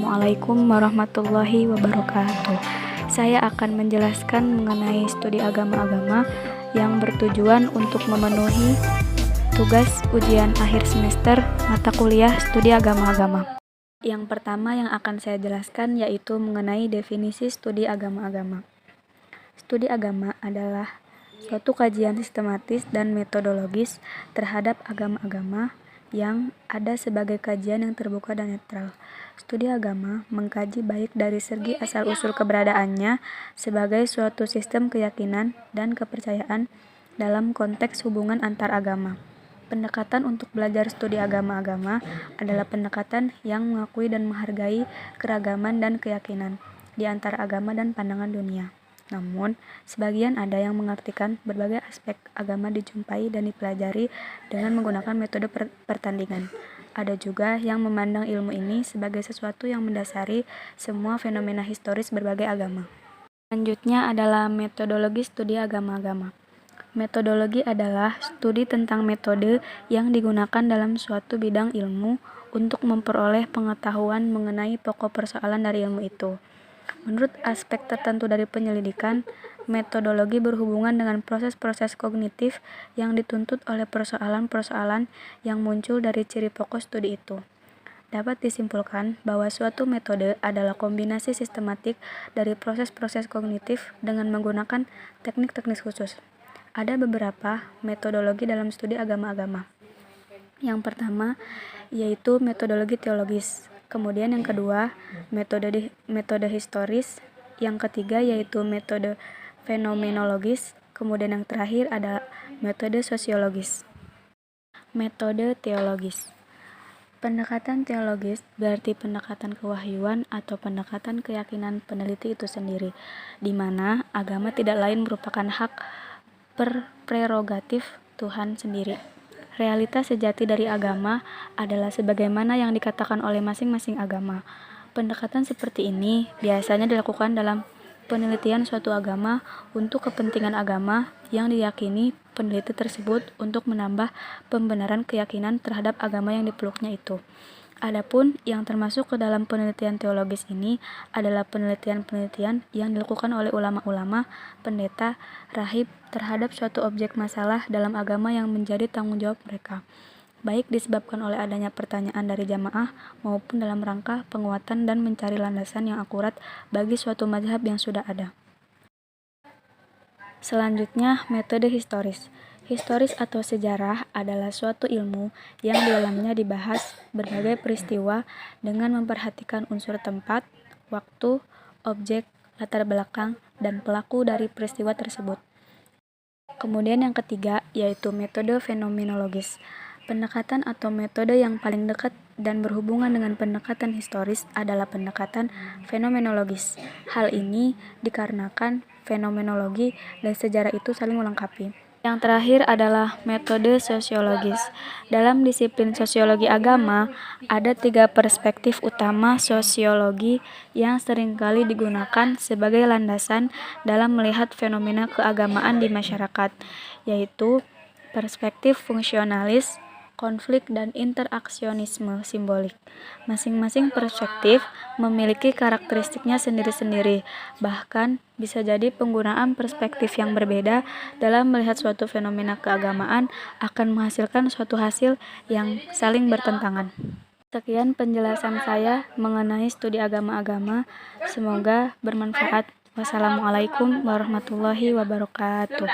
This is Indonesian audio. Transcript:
Assalamualaikum warahmatullahi wabarakatuh. Saya akan menjelaskan mengenai studi agama-agama yang bertujuan untuk memenuhi tugas ujian akhir semester mata kuliah studi agama-agama. Yang pertama yang akan saya jelaskan yaitu mengenai definisi studi agama-agama. Studi agama adalah suatu kajian sistematis dan metodologis terhadap agama-agama yang ada sebagai kajian yang terbuka dan netral. Studi agama mengkaji baik dari segi asal-usul keberadaannya sebagai suatu sistem keyakinan dan kepercayaan dalam konteks hubungan antar agama. Pendekatan untuk belajar studi agama-agama adalah pendekatan yang mengakui dan menghargai keragaman dan keyakinan di antara agama dan pandangan dunia. Namun, sebagian ada yang mengartikan berbagai aspek agama dijumpai dan dipelajari dengan menggunakan metode pertandingan. Ada juga yang memandang ilmu ini sebagai sesuatu yang mendasari semua fenomena historis berbagai agama. Selanjutnya adalah metodologi studi agama-agama. Metodologi adalah studi tentang metode yang digunakan dalam suatu bidang ilmu untuk memperoleh pengetahuan mengenai pokok persoalan dari ilmu itu. Menurut aspek tertentu dari penyelidikan, metodologi berhubungan dengan proses-proses kognitif yang dituntut oleh persoalan-persoalan yang muncul dari ciri pokok studi itu. Dapat disimpulkan bahwa suatu metode adalah kombinasi sistematik dari proses-proses kognitif dengan menggunakan teknik-teknik khusus. Ada beberapa metodologi dalam studi agama-agama. Yang pertama yaitu metodologi teologis. Kemudian yang kedua, metode historis. Yang ketiga yaitu metode fenomenologis. Kemudian yang terakhir ada metode sosiologis. Metode teologis. Pendekatan teologis berarti pendekatan kewahyuan atau pendekatan keyakinan peneliti itu sendiri, di mana agama tidak lain merupakan hak prerogatif Tuhan sendiri. Realitas sejati dari agama adalah sebagaimana yang dikatakan oleh masing-masing agama. Pendekatan seperti ini biasanya dilakukan dalam penelitian suatu agama untuk kepentingan agama yang diyakini peneliti tersebut untuk menambah pembenaran keyakinan terhadap agama yang dipeluknya itu. Adapun yang termasuk ke dalam penelitian teologis ini adalah penelitian-penelitian yang dilakukan oleh ulama-ulama, pendeta, rahib terhadap suatu objek masalah dalam agama yang menjadi tanggung jawab mereka, baik disebabkan oleh adanya pertanyaan dari jamaah maupun dalam rangka penguatan dan mencari landasan yang akurat bagi suatu mazhab yang sudah ada. Selanjutnya, metode historis. Historis atau sejarah adalah suatu ilmu yang di dalamnya dibahas berbagai peristiwa dengan memperhatikan unsur tempat, waktu, objek, latar belakang, dan pelaku dari peristiwa tersebut. Kemudian yang ketiga yaitu metode fenomenologis. Pendekatan atau metode yang paling dekat dan berhubungan dengan pendekatan historis adalah pendekatan fenomenologis. Hal ini dikarenakan fenomenologi dan sejarah itu saling melengkapi. Yang terakhir adalah metode sosiologis. Dalam disiplin sosiologi agama, ada 3 perspektif utama sosiologi yang seringkali digunakan sebagai landasan dalam melihat fenomena keagamaan di masyarakat, yaitu perspektif fungsionalis, konflik, dan interaksionisme simbolik. Masing-masing perspektif memiliki karakteristiknya sendiri-sendiri, bahkan bisa jadi penggunaan perspektif yang berbeda dalam melihat suatu fenomena keagamaan akan menghasilkan suatu hasil yang saling bertentangan. Sekian penjelasan saya mengenai studi agama-agama, semoga bermanfaat. Wassalamualaikum warahmatullahi wabarakatuh.